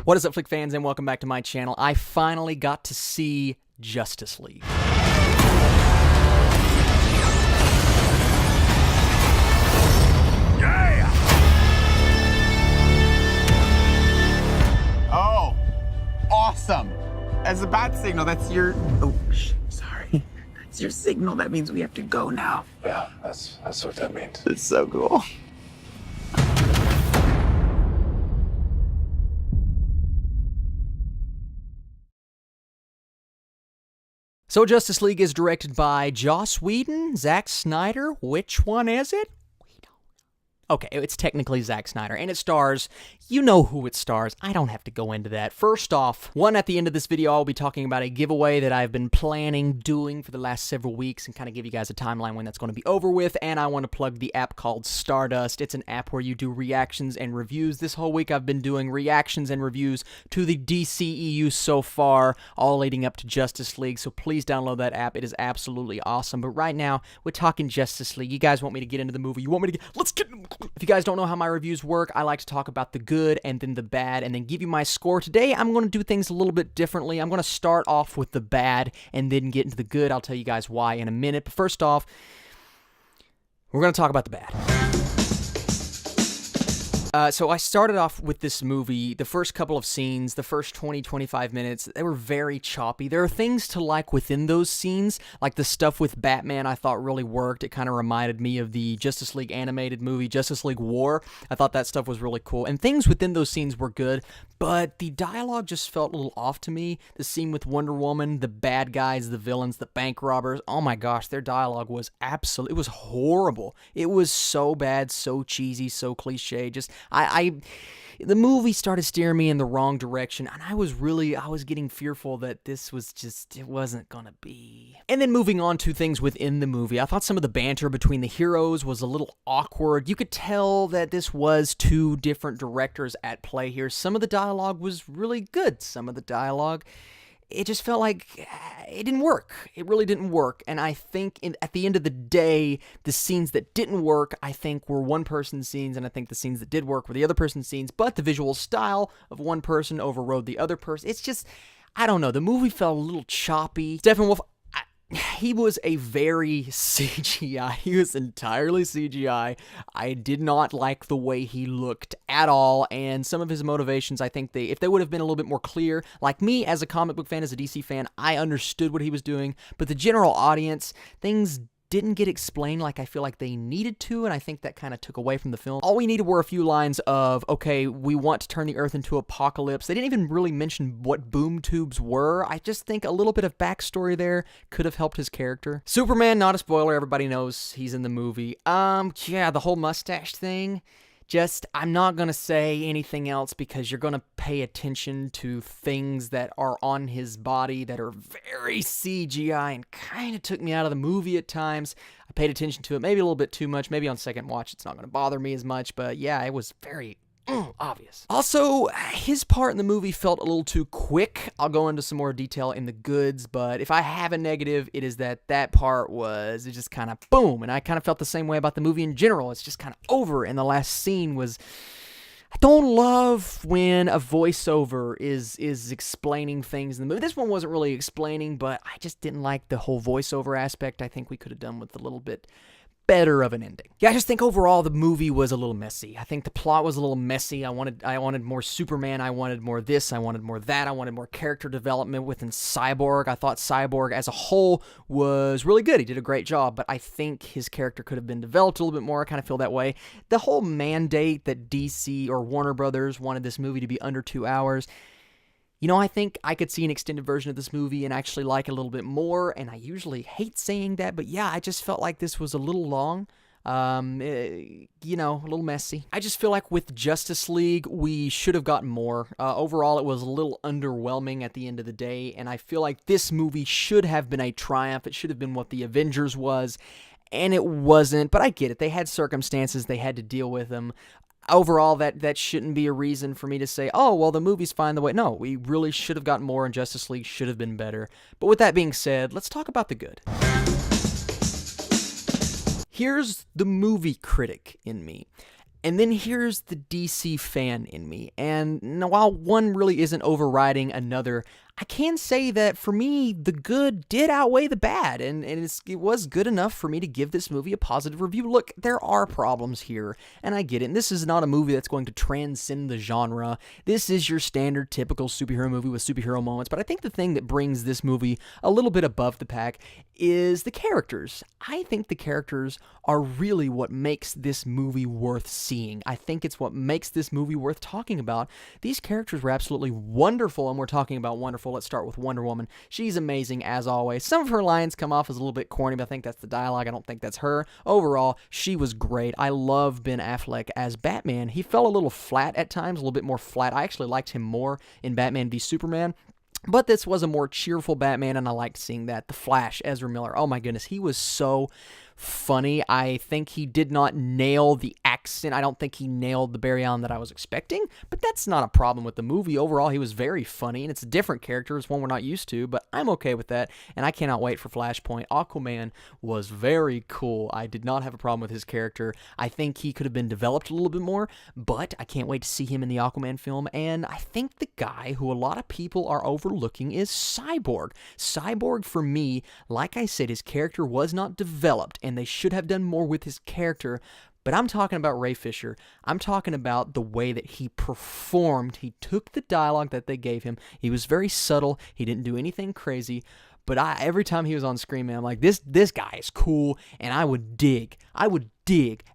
What is up, Flick fans, and welcome back to my channel. I finally got to see Justice League. Yeah! Oh, awesome. As a bat signal, that's your... Oh, sorry. That's your signal. That means we have to go now. Yeah, that's what that means. It's so cool. So Justice League is directed by Joss Whedon, Zack Snyder. Which one is it? We don't know. Okay, it's technically Zack Snyder, and it stars, you know who it stars. I don't have to go into that. First off, at the end of this video, I'll be talking about a giveaway that I've been planning doing for the last several weeks and kind of give you guys a timeline when that's going to be over with, and I want to plug the app called Stardust. It's an app where you do reactions and reviews. This whole week I've been doing reactions and reviews to the DCEU so far, all leading up to Justice League, so please download that app. It is absolutely awesome. But right now, we're talking Justice League. You guys want me to get into the movie? You want me to let's get... If you guys don't know how my reviews work, I like to talk about the good and then the bad and then give you my score. Today, I'm going to do things a little bit differently. I'm going to start off with the bad and then get into the good. I'll tell you guys why in a minute. But first off, we're going to talk about the bad. So I started off with this movie, the first couple of scenes, the first 20-25 minutes, they were very choppy. There are things to like within those scenes, like the stuff with Batman I thought really worked. It kind of reminded me of the Justice League animated movie, Justice League War. I thought that stuff was really cool, and things within those scenes were good, but the dialogue just felt a little off to me. The scene with Wonder Woman, the bad guys, the villains, the bank robbers, oh my gosh, their dialogue was it was horrible. It was so bad, so cheesy, so cliche, just... the movie started steering me in the wrong direction, and I was getting fearful that this was it wasn't gonna be. And then moving on to things within the movie, I thought some of the banter between the heroes was a little awkward. You could tell that this was two different directors at play here. Some of the dialogue was really good. Some of the dialogue, it just felt like it didn't work. It really didn't work. And I think at the end of the day, the scenes that didn't work, I think, were one person's scenes, and I think the scenes that did work were the other person's scenes, but the visual style of one person overrode the other person. It's just, I don't know. The movie felt a little choppy. Steppenwolf, he was a very CGI. He was entirely CGI. I did not like the way he looked at all, and some of his motivations, I think if they would have been a little bit more clear, like me as a comic book fan, as a DC fan, I understood what he was doing, but the general audience, things didn't get explained like I feel like they needed to, and I think that kind of took away from the film. All we needed were a few lines of, okay, we want to turn the Earth into apocalypse. They didn't even really mention what boom tubes were. I just think a little bit of backstory there could have helped his character. Superman, not a spoiler, everybody knows he's in the movie. Yeah, the whole mustache thing, I'm not going to say anything else because you're going to pay attention to things that are on his body that are very CGI and kind of took me out of the movie at times. I paid attention to it maybe a little bit too much. Maybe on second watch it's not going to bother me as much, but yeah, it was very obvious. Also, his part in the movie felt a little too quick. I'll go into some more detail in the goods, but if I have a negative, it is that part was, it just kind of boom, and I kind of felt the same way about the movie in general. It's just kind of over, and the last scene was... I don't love when a voiceover is explaining things in the movie. This one wasn't really explaining, but I just didn't like the whole voiceover aspect. I think we could have done with a little bit better of an ending. Yeah, I just think overall the movie was a little messy. I think the plot was a little messy. I wanted more Superman. I wanted more this. I wanted more that. I wanted more character development within Cyborg. I thought Cyborg as a whole was really good. He did a great job, but I think his character could have been developed a little bit more. I kind of feel that way. The whole mandate that DC or Warner Brothers wanted this movie to be under 2 hours, you know, I think I could see an extended version of this movie and actually like it a little bit more, and I usually hate saying that, but yeah, I just felt like this was a little long, you know, a little messy. I just feel like with Justice League, we should have gotten more. Overall, it was a little underwhelming at the end of the day, and I feel like this movie should have been a triumph. It should have been what the Avengers was, and it wasn't, but I get it. They had circumstances. They had to deal with them. Overall, that shouldn't be a reason for me to say, oh, well, the movie's fine the way... No, we really should have gotten more, and Justice League should have been better. But with that being said, let's talk about the good. Here's the movie critic in me. And then here's the DC fan in me, and while one really isn't overriding another, I can say that for me, the good did outweigh the bad, and it was good enough for me to give this movie a positive review. Look, there are problems here, and I get it, and this is not a movie that's going to transcend the genre. This is your standard, typical superhero movie with superhero moments, but I think the thing that brings this movie a little bit above the pack is the characters. I think the characters are really what makes this movie worth seeing. I think it's what makes this movie worth talking about. These characters were absolutely wonderful, and we're talking about wonderful. Let's start with Wonder Woman. She's amazing as always. Some of her lines come off as a little bit corny, but I think that's the dialogue. I don't think that's her. Overall, she was great. I love Ben Affleck as Batman. He fell a little flat at times, a little bit more flat. I actually liked him more in Batman v Superman. But this was a more cheerful Batman, and I liked seeing that. The Flash, Ezra Miller, oh my goodness, he was so funny. I think he did not nail the accent. I don't think he nailed the Barry Allen that I was expecting, but that's not a problem with the movie. Overall, he was very funny, and it's a different character. It's one we're not used to, but I'm okay with that, and I cannot wait for Flashpoint. Aquaman was very cool. I did not have a problem with his character. I think he could have been developed a little bit more, but I can't wait to see him in the Aquaman film, and I think the guy who a lot of people are overlooking is Cyborg. Cyborg, for me, like I said, his character was not developed, and they should have done more with his character, but I'm talking about Ray Fisher. I'm talking about the way that he performed. He took the dialogue that they gave him. He was very subtle. He didn't do anything crazy, but every time he was on screen, man, I'm like, this guy is cool, and I would dig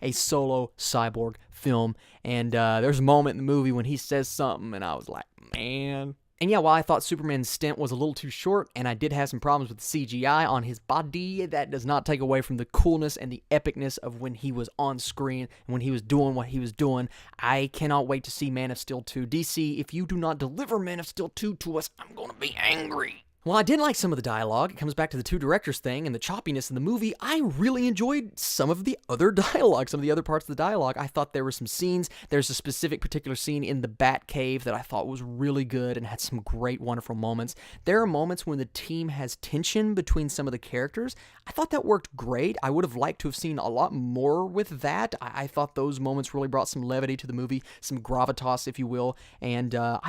a solo Cyborg film, and there's a moment in the movie when he says something, and I was like, man. And yeah, while I thought Superman's stint was a little too short, and I did have some problems with the CGI on his body, that does not take away from the coolness and the epicness of when he was on screen and when he was doing what he was doing. I cannot wait to see Man of Steel 2. DC, if you do not deliver Man of Steel 2 to us, I'm gonna be angry. Well, I did like some of the dialogue. It comes back to the two directors thing and the choppiness in the movie. I really enjoyed some of the other dialogue, some of the other parts of the dialogue. I thought there were some scenes. There's a specific particular scene in the Bat Cave that I thought was really good and had some great, wonderful moments. There are moments when the team has tension between some of the characters. I thought that worked great. I would have liked to have seen a lot more with that. I thought those moments really brought some levity to the movie, some gravitas, if you will. And I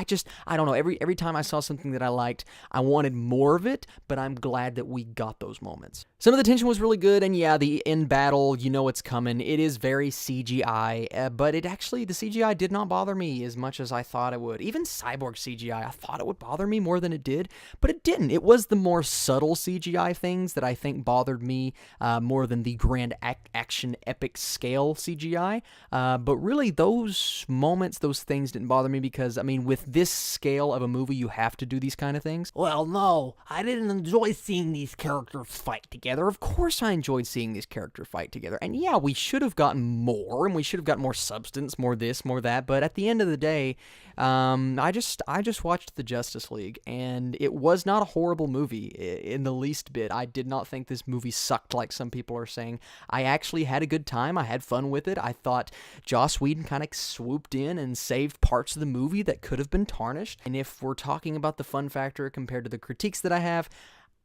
don't know, every time I saw something that I liked, I wanted more of it, but I'm glad that we got those moments. Some of the tension was really good, and yeah, the end battle, you know it's coming. It is very CGI, but the CGI did not bother me as much as I thought it would. Even Cyborg CGI, I thought it would bother me more than it did, but it didn't. It was the more subtle CGI things that I think bothered me more than the grand action epic scale CGI, but really those moments, those things didn't bother me because, I mean, with this scale of a movie, you have to do these kind of things. Well, no, I didn't enjoy seeing these characters fight together. Of course I enjoyed seeing these characters fight together. And yeah, we should have gotten more, and we should have gotten more substance, more this, more that. But at the end of the day, I just watched the Justice League, and it was not a horrible movie in the least bit. I did not think this movie sucked like some people are saying. I actually had a good time. I had fun with it. I thought Joss Whedon kind of swooped in and saved parts of the movie that could have been tarnished. And if we're talking about the fun factor compared to the critiques that I have,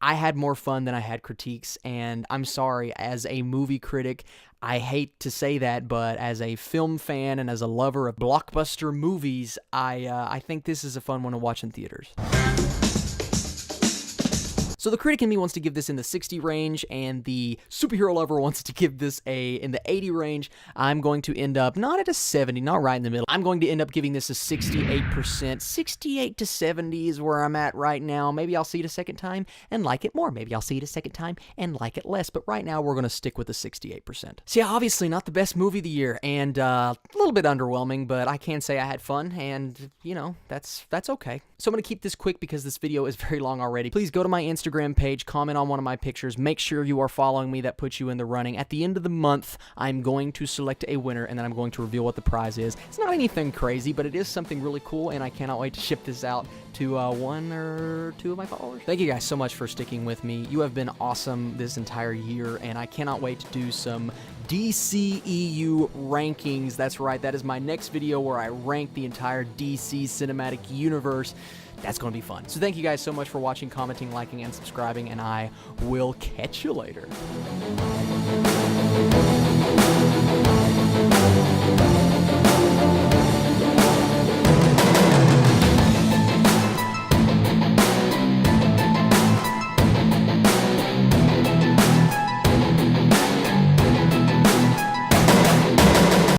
I had more fun than I had critiques, and I'm sorry, as a movie critic, I hate to say that, but as a film fan and as a lover of blockbuster movies, I think this is a fun one to watch in theaters. So the critic in me wants to give this in the 60 range, and the superhero lover wants to give this in the 80 range. I'm going to end up not at a 70, not right in the middle. I'm going to end up giving this a 68%. 68 to 70 is where I'm at right now. Maybe I'll see it a second time and like it more. Maybe I'll see it a second time and like it less. But right now, we're going to stick with the 68%. So yeah, obviously not the best movie of the year, and a little bit underwhelming, but I can say I had fun, and, you know, that's okay. So I'm going to keep this quick because this video is very long already. Please go to my Instagram page, comment on one of my pictures, make sure you are following me. That puts you in the running. At the end of the month, I'm going to select a winner, and then I'm going to reveal what the prize is. It's not anything crazy, but it is something really cool, and I cannot wait to ship this out to one or two of my followers. Thank you guys so much for sticking with me. You have been awesome this entire year, and I cannot wait to do some DCEU rankings. That's right, that is my next video where I rank the entire DC cinematic universe. That's going to be fun. So thank you guys so much for watching, commenting, liking, and subscribing, and I will catch you later.